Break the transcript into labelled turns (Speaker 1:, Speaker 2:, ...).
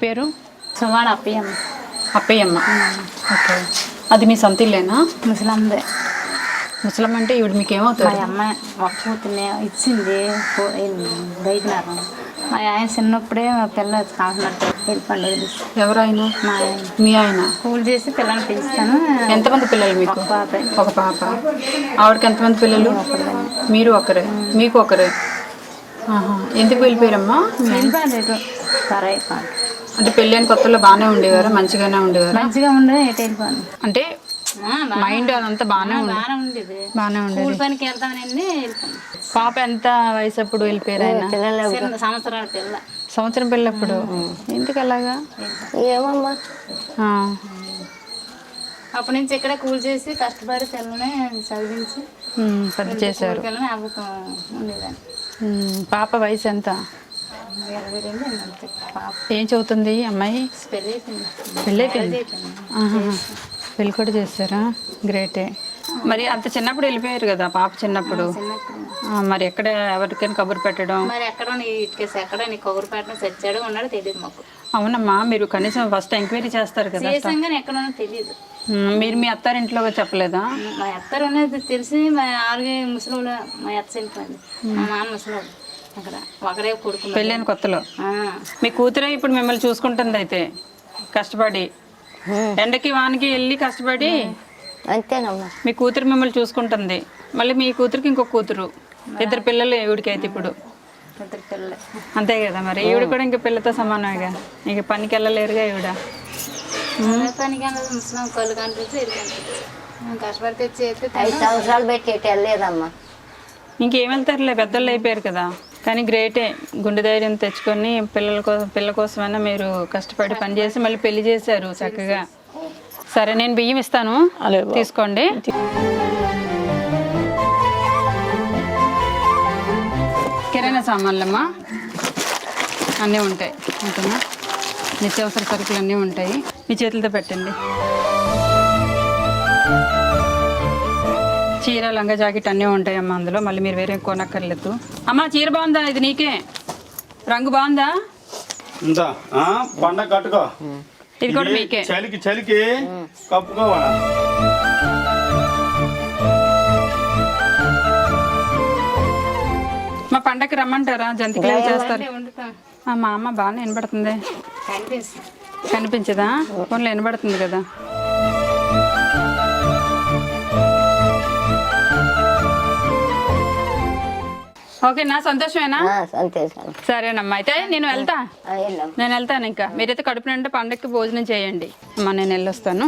Speaker 1: పేరు
Speaker 2: సుమాడు అప్పయ్యమ్మ.
Speaker 1: అప్పయ్యమ్మ. ఓకే, అది మీ సొంత ఇల్లేనా?
Speaker 2: ముసలందే.
Speaker 1: ముసలమ్మ అంటే ఈవిడ మీకు
Speaker 2: మా
Speaker 1: ఏమవుతారు?
Speaker 2: అమ్మ ఒక కూతుర్ని ఇచ్చింది బయటనారు. మా ఆయన చిన్నప్పుడే మా పిల్ల కాకున్నట్టు వెళ్ళిపోండి వదిలేసి.
Speaker 1: ఎవరైనా?
Speaker 2: మా ఆయన
Speaker 1: మీ ఆయన
Speaker 2: కూలి చేసి పిల్లల్ని పెంచుతాను.
Speaker 1: ఎంతమంది పిల్లలు మీకు?
Speaker 2: ఒక పాప.
Speaker 1: ఒక పాప. ఆవిడకి ఎంతమంది పిల్లలు? మీరు ఒకరే, మీకు ఒకరే. ఆహా, ఎందుకు వెళ్ళిపోయారమ్మా?
Speaker 2: వెళ్ళిపోలేదు సరే.
Speaker 1: అంటే పెళ్ళైన కొత్తలో బాగానే ఉండేవారా? మంచిగానే ఉండేవారా?
Speaker 2: మంచిగా ఉండే ఎటు వెళ్ళిపోను.
Speaker 1: అంటే మైండ్ అదంతా బాగానే
Speaker 2: ఉండేది.
Speaker 1: బాగానే ఉండేది.
Speaker 2: కూలి పనికి వెళ్తామని వెళ్ళిపోను.
Speaker 1: పాప ఎంత వయసు అప్పుడు వెళ్ళిపోయారు ఆయన?
Speaker 2: చిన్న సంవత్సరాల పిల్ల.
Speaker 1: సంవత్సరం పిల్లప్పుడు. ఎందుకు అలాగా?
Speaker 2: ఏమమ్మా.
Speaker 1: ఆ.
Speaker 2: అప్పటి నుంచి ఇక్కడే కూలి చేసి కష్టపడి పిల్లని చదివించి
Speaker 1: పెద్ద చేశారు.
Speaker 2: పిల్లని అవ్వకం ఉండేదాన్ని.
Speaker 1: పాప వయసు ఎంత?
Speaker 2: 22 అంతే పాప.
Speaker 1: ఏం చదువుతుంది అమ్మాయి?
Speaker 2: పెళ్ళి అయిపోయింది.
Speaker 1: పెళ్ళి అయిపోయింది. పెళ్ళి కూడా చేస్తారా? గ్రేటే. మరి అంత చిన్నప్పుడు వెళ్ళిపోయారు కదా పాప చిన్నప్పుడు. మరి ఎక్కడ ఎవరికైనా కబురు పెట్టడం?
Speaker 2: మరి ఎక్కడో ఇటుకేసి ఎక్కడో నీ కబురు పెట్టడం చచ్చాడు ఉన్నాడు తెలియదు మాకు.
Speaker 1: అవునమ్మా, మీరు కనీసం ఫస్ట్ ఎంక్వైరీ చేస్తారు కదా.
Speaker 2: చేసాం కానీ ఎక్కడో తెలియదు.
Speaker 1: మీరు మీ అత్తారింట్లో చెప్పలేదా?
Speaker 2: మా అత్తారు అనేది తెలిసి మా ఆరుగే ముసలి మా అత్త చనిపోయింది. మా నాన్న ముసలోడు అక్కడ ఒకడే కొడుకు.
Speaker 1: పెళ్ళైన కొత్తలో మీ కూతురే ఇప్పుడు మిమ్మల్ని చూసుకుంటుంది అయితే కష్టపడి, ఎండకి వానికి వెళ్ళి కష్టపడి.
Speaker 2: అంతేనమ్మా.
Speaker 1: మీ కూతురు మిమ్మల్ని చూసుకుంటుంది. మళ్ళీ మీ కూతురికి ఇంకొక కూతురు, ఇద్దరు పిల్లలు ఈవిడికైతే ఇప్పుడు.
Speaker 2: ఇద్దరు పిల్లలు.
Speaker 1: అంతే కదా, మరి ఈవిడ కూడా ఇంక పిల్లతో సమానంగా. ఇక పనికి వెళ్ళలేరుగా ఈవిడ.
Speaker 2: పనికి వెళ్ళదు ముసలాం కళ్ళు కనిపించి కష్టపడి తెచ్చి
Speaker 3: 5 సంవత్సరాలు పెట్టి వెళ్ళలేదమ్మా.
Speaker 1: ఇంకేం వెళ్తారులే, పెద్దలు అయిపోయారు కదా. కానీ గ్రేటే, గుండె ధైర్యం తెచ్చుకొని పిల్ల కోసమైనా మీరు కష్టపడి పని చేసి మళ్ళీ పెళ్లి చేశారు చక్కగా. సరే, నేను బియ్యం ఇస్తాను, తీసుకోండి. కిరాణా సామాన్లమ్మా అన్నీ ఉంటాయి. ఓకేనా? నిత్యావసర సరుకులు అన్నీ ఉంటాయి. మీ చేతులతో పెట్టండి. చీర, లంగా, జాకెట్ అన్నీ ఉంటాయమ్మా అందులో. మళ్ళీ మీరు వేరే కొనక్కర్లేదు. అమ్మా, చీర బాగుందా? ఇది నీకే. రంగు బాగుందా?
Speaker 4: పండగ కట్టుకో.
Speaker 1: ఇది కూడా మీకే.
Speaker 4: చలికి చలికి కప్పుకోవాలా?
Speaker 1: మా పండగకి రమ్మంటారా? జంతికలు చేస్తారు. మా అమ్మ బాగానే వినబడుతుంది. కనిపించదా? ఫోన్లో వినబడుతుంది కదా. ఓకేనా? సంతోషమేనా?
Speaker 3: సంతోషం.
Speaker 1: సరేనమ్మా, అయితే నేను వెళ్తాను. ఇంకా మీరైతే కడుపు నిండా పండగకి భోజనం చేయండి అమ్మా. నేను వెళ్ళొస్తాను.